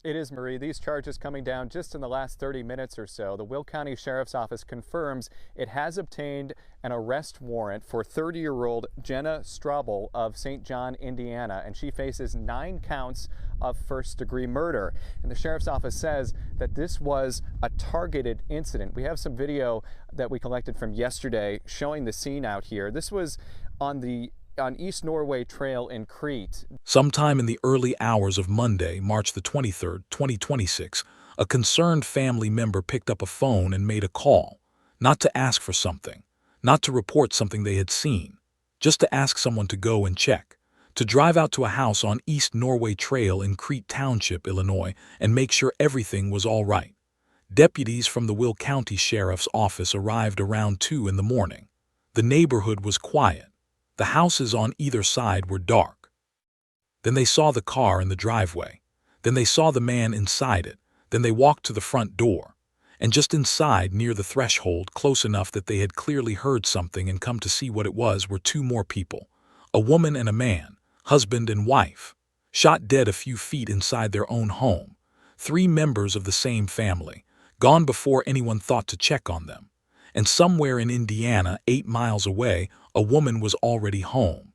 It is, Marie. These charges coming down just in the last 30 minutes or so. The Will County Sheriff's Office confirms it has obtained an arrest warrant for 30-year-old Jenna Strouble of St. John, Indiana, and she faces 9 counts of first-degree murder. And the Sheriff's Office says that this was a targeted incident. We have some video that we collected from yesterday showing the scene out here. This was on East Norway Trail in Crete. Sometime in the early hours of Monday, March the 23rd, 2026, a concerned family member picked up a phone and made a call, not to ask for something, not to report something they had seen, just to ask someone to go and check, to drive out to a house on East Norway Trail in Crete Township, Illinois, and make sure everything was all right. Deputies from the Will County Sheriff's Office arrived around 2 in the morning. The neighborhood was quiet. The houses on either side were dark. Then they saw the car in the driveway. Then they saw the man inside it. Then they walked to the front door. And just inside, near the threshold, close enough that they had clearly heard something and come to see what it was, were 2 more people, a woman and a man, husband and wife, shot dead a few feet inside their own home. 3 members of the same family, gone before anyone thought to check on them. And somewhere in Indiana, 8 miles away, a woman was already home.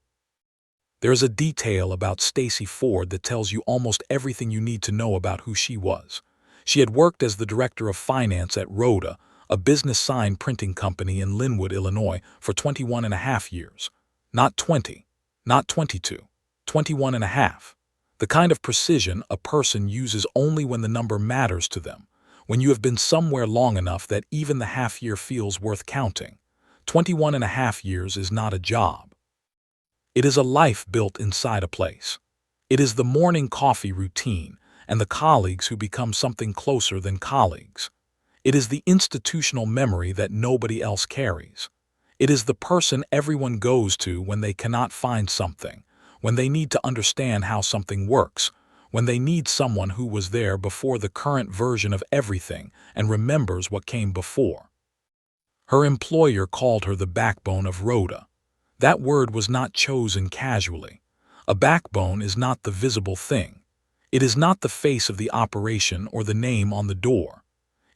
There is a detail about Stacy Ford that tells you almost everything you need to know about who she was. She had worked as the director of finance at Rhoda, a business sign printing company in Linwood, Illinois, for 21 and a half years. Not 20, not 22, 21 and a half. The kind of precision a person uses only when the number matters to them, when you have been somewhere long enough that even the half year feels worth counting. 21 and a half years is not a job. It is a life built inside a place. It is the morning coffee routine and the colleagues who become something closer than colleagues. It is the institutional memory that nobody else carries. It is the person everyone goes to when they cannot find something, when they need to understand how something works, when they need someone who was there before the current version of everything and remembers what came before. Her employer called her the backbone of Rhoda. That word was not chosen casually. A backbone is not the visible thing. It is not the face of the operation or the name on the door.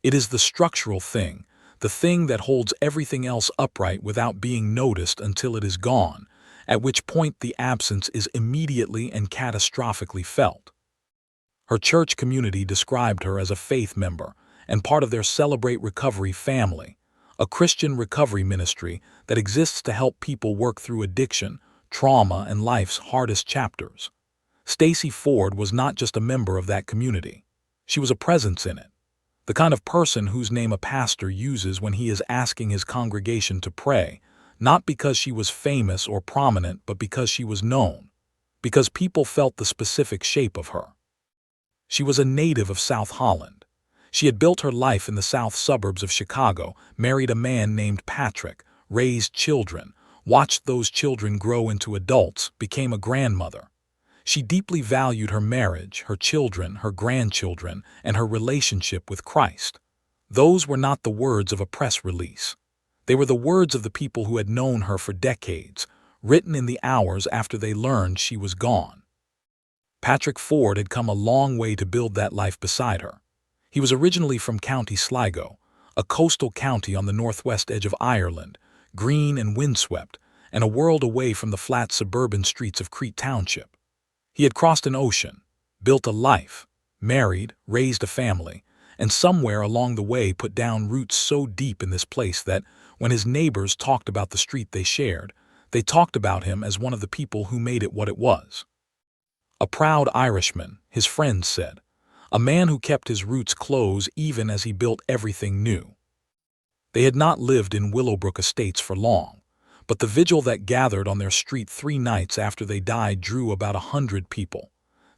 It is the structural thing, the thing that holds everything else upright without being noticed until it is gone, at which point the absence is immediately and catastrophically felt. Her church community described her as a faith member and part of their Celebrate Recovery family, a Christian recovery ministry that exists to help people work through addiction, trauma, and life's hardest chapters. Stacy Ford was not just a member of that community. She was a presence in it, the kind of person whose name a pastor uses when he is asking his congregation to pray, not because she was famous or prominent, but because she was known, because people felt the specific shape of her. She was a native of South Holland. She had built her life in the south suburbs of Chicago, married a man named Patrick, raised children, watched those children grow into adults, became a grandmother. She deeply valued her marriage, her children, her grandchildren, and her relationship with Christ. Those were not the words of a press release. They were the words of the people who had known her for decades, written in the hours after they learned she was gone. Patrick Ford had come a long way to build that life beside her. He was originally from County Sligo, a coastal county on the northwest edge of Ireland, green and windswept, and a world away from the flat suburban streets of Crete Township. He had crossed an ocean, built a life, married, raised a family, and somewhere along the way put down roots so deep in this place that, when his neighbors talked about the street they shared, they talked about him as one of the people who made it what it was. A proud Irishman, his friends said, a man who kept his roots close even as he built everything new. They had not lived in Willowbrook Estates for long, but the vigil that gathered on their street 3 nights after they died drew about 100 people.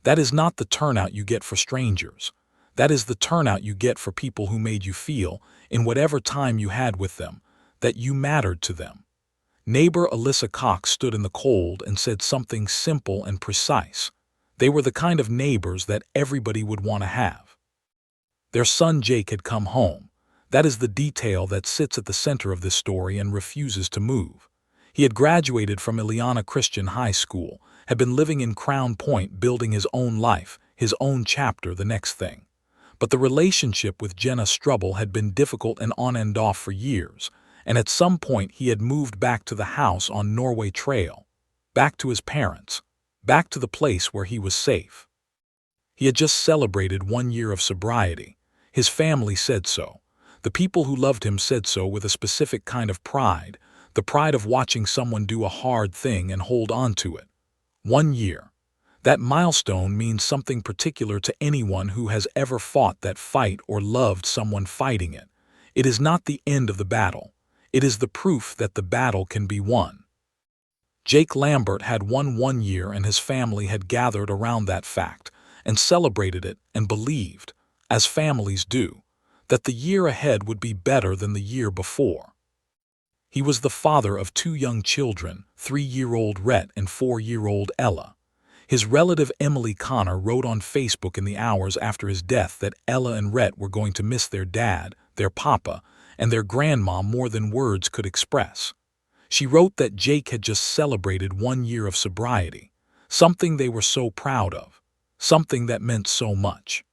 That is not the turnout you get for strangers. That is the turnout you get for people who made you feel, in whatever time you had with them, that you mattered to them. Neighbor Alyssa Cox stood in the cold and said something simple and precise. They were the kind of neighbors that everybody would want to have. Their son Jake had come home. That is the detail that sits at the center of this story and refuses to move. He had graduated from Ileana Christian High School, had been living in Crown Point building his own life, his own chapter the next thing. But the relationship with Jenna Strouble had been difficult and on and off for years, and at some point he had moved back to the house on Norway Trail, back to his parents, back to the place where he was safe. He had just celebrated 1 year of sobriety. His family said so. The people who loved him said so with a specific kind of pride, the pride of watching someone do a hard thing and hold on to it. 1 year. That milestone means something particular to anyone who has ever fought that fight or loved someone fighting it. It is not the end of the battle. It is the proof that the battle can be won. Jake Lambert had won 1 year, and his family had gathered around that fact and celebrated it and believed, as families do, that the year ahead would be better than the year before. He was the father of 2 young children, 3-year-old Rhett and 4-year-old Ella. His relative Emily Connor wrote on Facebook in the hours after his death that Ella and Rhett were going to miss their dad, their papa, and their grandma more than words could express. She wrote that Jake had just celebrated 1 year of sobriety, something they were so proud of, something that meant so much.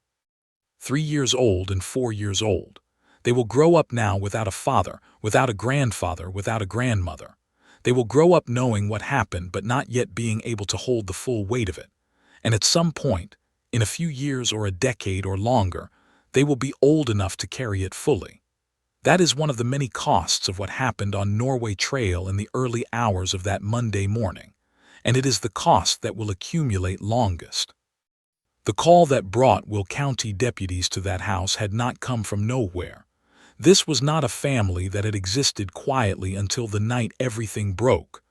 3 years old and 4 years old. They will grow up now without a father, without a grandfather, without a grandmother. They will grow up knowing what happened but not yet being able to hold the full weight of it. And at some point, in a few years or a decade or longer, they will be old enough to carry it fully. That is one of the many costs of what happened on Norway Trail in the early hours of that Monday morning, and it is the cost that will accumulate longest. The call that brought Will County deputies to that house had not come from nowhere. This was not a family that had existed quietly until the night everything broke.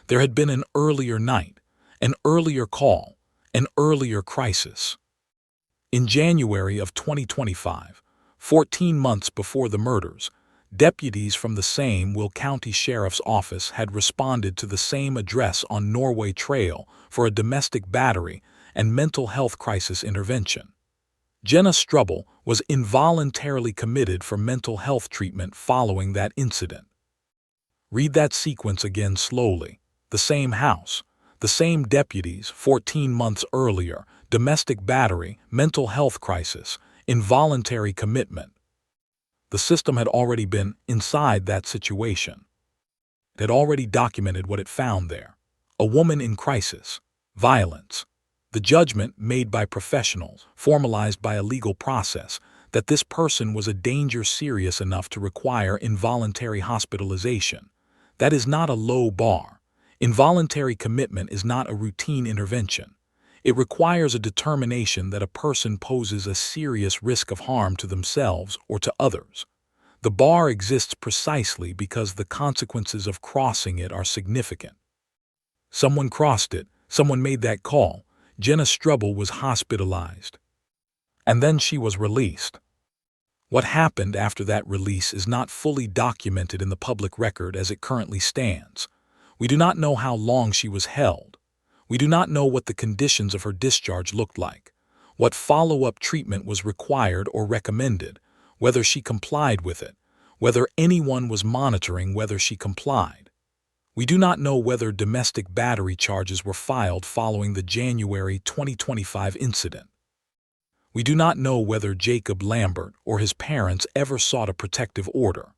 There had been an earlier night, an earlier call, an earlier crisis. In January of 2025, 14 months before the murders, deputies from the same Will County Sheriff's Office had responded to the same address on Norway Trail for a domestic battery and mental health crisis intervention. Jenna Strouble was involuntarily committed for mental health treatment following that incident. Read that sequence again slowly. The same house, the same deputies 14 months earlier, domestic battery, mental health crisis, involuntary commitment. The system had already been inside that situation. It had already documented what it found there. A woman in crisis, violence. The judgment made by professionals, formalized by a legal process, that this person was a danger serious enough to require involuntary hospitalization. That is not a low bar. Involuntary commitment is not a routine intervention. It requires a determination that a person poses a serious risk of harm to themselves or to others. The bar exists precisely because the consequences of crossing it are significant. Someone crossed it, someone made that call. Jenna Strouble was hospitalized. And then she was released. What happened after that release is not fully documented in the public record as it currently stands. We do not know how long she was held. We do not know what the conditions of her discharge looked like, what follow-up treatment was required or recommended, whether she complied with it, whether anyone was monitoring whether she complied. We do not know whether domestic battery charges were filed following the January 2025 incident. We do not know whether Jacob Lambert or his parents ever sought a protective order.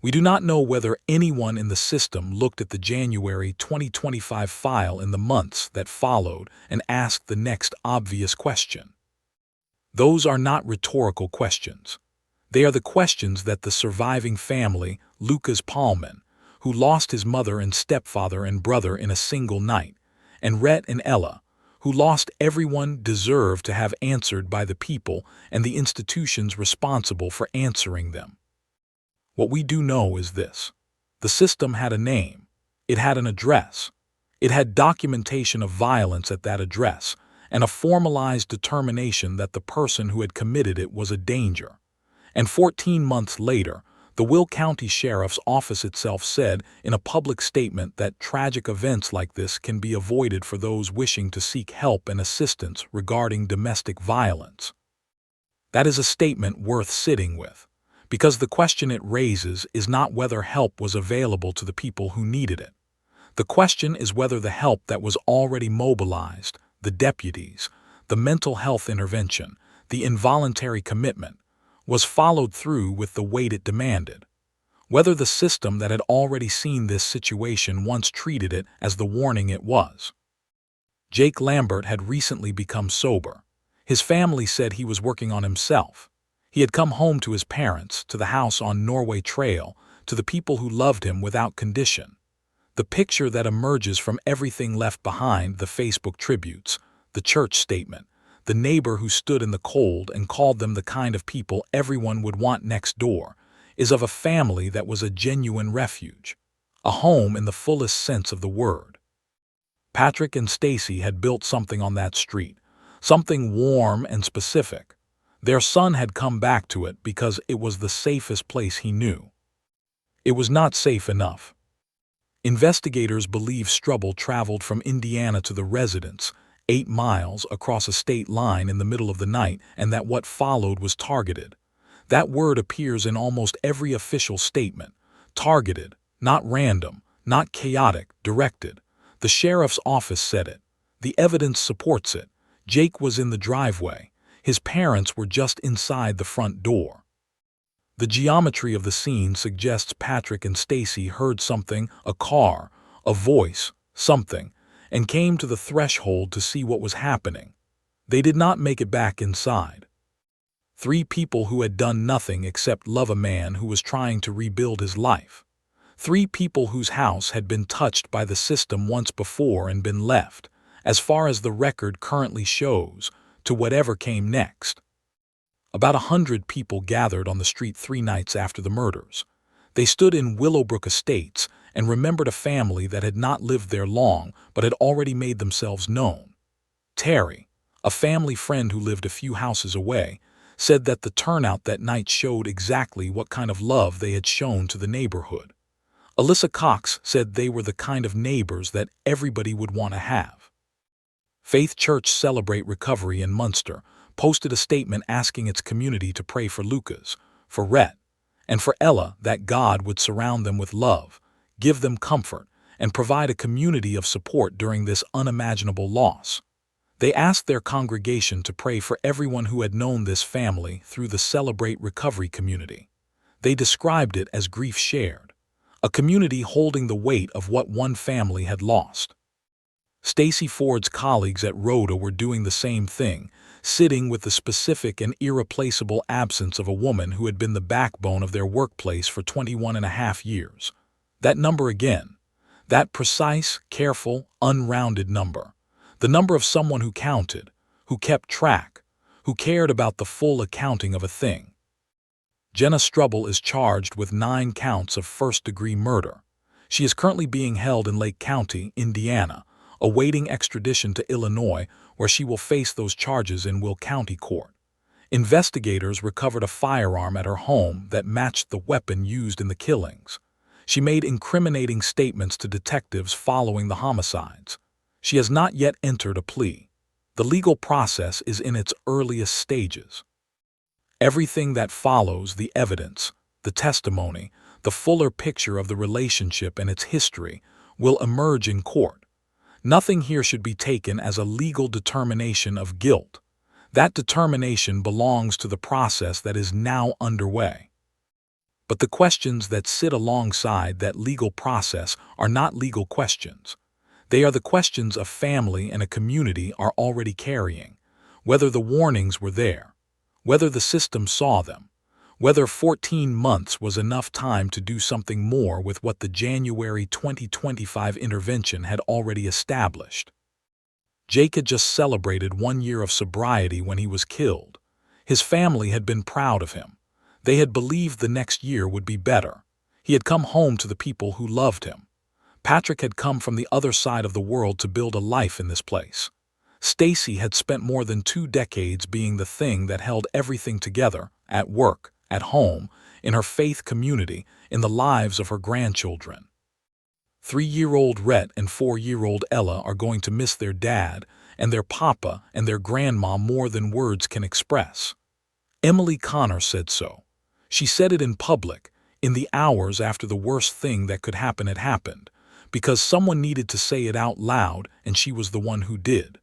We do not know whether anyone in the system looked at the January 2025 file in the months that followed and asked the next obvious question. Those are not rhetorical questions. They are the questions that the surviving family, Lucas Paulman, who lost his mother and stepfather and brother in a single night, and Rhett and Ella, who lost everyone, deserve to have answered by the people and the institutions responsible for answering them. What we do know is this. The system had a name. It had an address. It had documentation of violence at that address and a formalized determination that the person who had committed it was a danger. And 14 months later, the Will County Sheriff's Office itself said in a public statement that tragic events like this can be avoided for those wishing to seek help and assistance regarding domestic violence. That is a statement worth sitting with, because the question it raises is not whether help was available to the people who needed it. The question is whether the help that was already mobilized, the deputies, the mental health intervention, the involuntary commitment, was followed through with the weight it demanded. Whether the system that had already seen this situation once treated it as the warning it was. Jake Lambert had recently become sober. His family said he was working on himself. He had come home to his parents, to the house on Norway Trail, to the people who loved him without condition. The picture that emerges from everything left behind, the Facebook tributes, the church statement, the neighbor who stood in the cold and called them the kind of people everyone would want next door, is of a family that was a genuine refuge, a home in the fullest sense of the word. Patrick and Stacy had built something on that street, something warm and specific. Their son had come back to it because it was the safest place he knew. It was not safe enough. Investigators believe Strouble traveled from Indiana to the residence, 8 miles across a state line in the middle of the night, and that what followed was targeted. That word appears in almost every official statement. Targeted, not random, not chaotic, directed. The sheriff's office said it. The evidence supports it. Jake was in the driveway. His parents were just inside the front door. The geometry of the scene suggests Patrick and Stacy heard something, a car, a voice, something, and came to the threshold to see what was happening. They did not make it back inside. 3 people who had done nothing except love a man who was trying to rebuild his life. 3 people whose house had been touched by the system once before and been left, as far as the record currently shows, to whatever came next. About 100 people gathered on the street 3 nights after the murders. They stood in Willowbrook Estates and remembered a family that had not lived there long but had already made themselves known. Terry, a family friend who lived a few houses away, said that the turnout that night showed exactly what kind of love they had shown to the neighborhood. Alyssa Cox said they were the kind of neighbors that everybody would want to have. Faith Church Celebrate Recovery in Munster posted a statement asking its community to pray for Lucas, for Rhett, and for Ella, that God would surround them with love, give them comfort, and provide a community of support during this unimaginable loss. They asked their congregation to pray for everyone who had known this family through the Celebrate Recovery community. They described it as grief shared, a community holding the weight of what one family had lost. Stacy Ford's colleagues at Rhoda were doing the same thing, sitting with the specific and irreplaceable absence of a woman who had been the backbone of their workplace for 21.5 years. That number again, that precise, careful, unrounded number. The number of someone who counted, who kept track, who cared about the full accounting of a thing. Jenna Strouble is charged with 9 counts of first-degree murder. She is currently being held in Lake County, Indiana, awaiting extradition to Illinois, where she will face those charges in Will County Court. Investigators recovered a firearm at her home that matched the weapon used in the killings. She made incriminating statements to detectives following the homicides. She has not yet entered a plea. The legal process is in its earliest stages. Everything that follows, the evidence, the testimony, the fuller picture of the relationship and its history, will emerge in court. Nothing here should be taken as a legal determination of guilt. That determination belongs to the process that is now underway. But the questions that sit alongside that legal process are not legal questions. They are the questions a family and a community are already carrying. Whether the warnings were there, whether the system saw them, whether 14 months was enough time to do something more with what the January 2025 intervention had already established. Jake had just celebrated 1 year of sobriety when he was killed. His family had been proud of him. They had believed the next year would be better. He had come home to the people who loved him. Patrick had come from the other side of the world to build a life in this place. Stacy had spent more than 2 decades being the thing that held everything together, at work, at home, in her faith community, in the lives of her grandchildren. 3-year-old Rhett and 4-year-old Ella are going to miss their dad and their papa and their grandma more than words can express. Emily Connor said so. She said it in public, in the hours after the worst thing that could happen had happened, because someone needed to say it out loud and she was the one who did.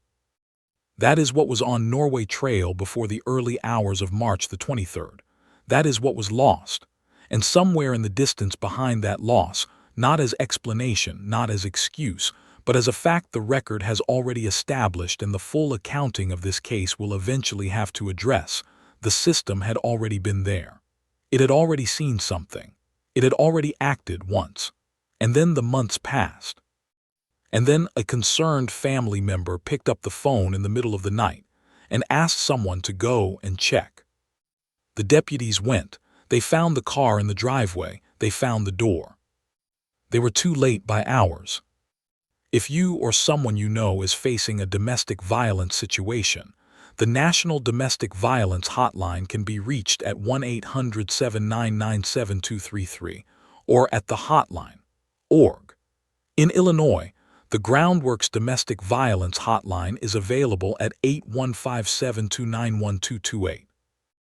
That is what was on Norway Trail before the early hours of March the 23rd. That is what was lost. And somewhere in the distance behind that loss, not as explanation, not as excuse, but as a fact the record has already established and the full accounting of this case will eventually have to address, the system had already been there. It had already seen something. It had already acted once. And then the months passed. And then a concerned family member picked up the phone in the middle of the night and asked someone to go and check. The deputies went. They found the car in the driveway. They found the door. They were too late by hours. If you or someone you know is facing a domestic violence situation, the National Domestic Violence Hotline can be reached at 1-800-799-7233 or at thehotline.org. In Illinois, the Groundworks Domestic Violence Hotline is available at 815-729-1228.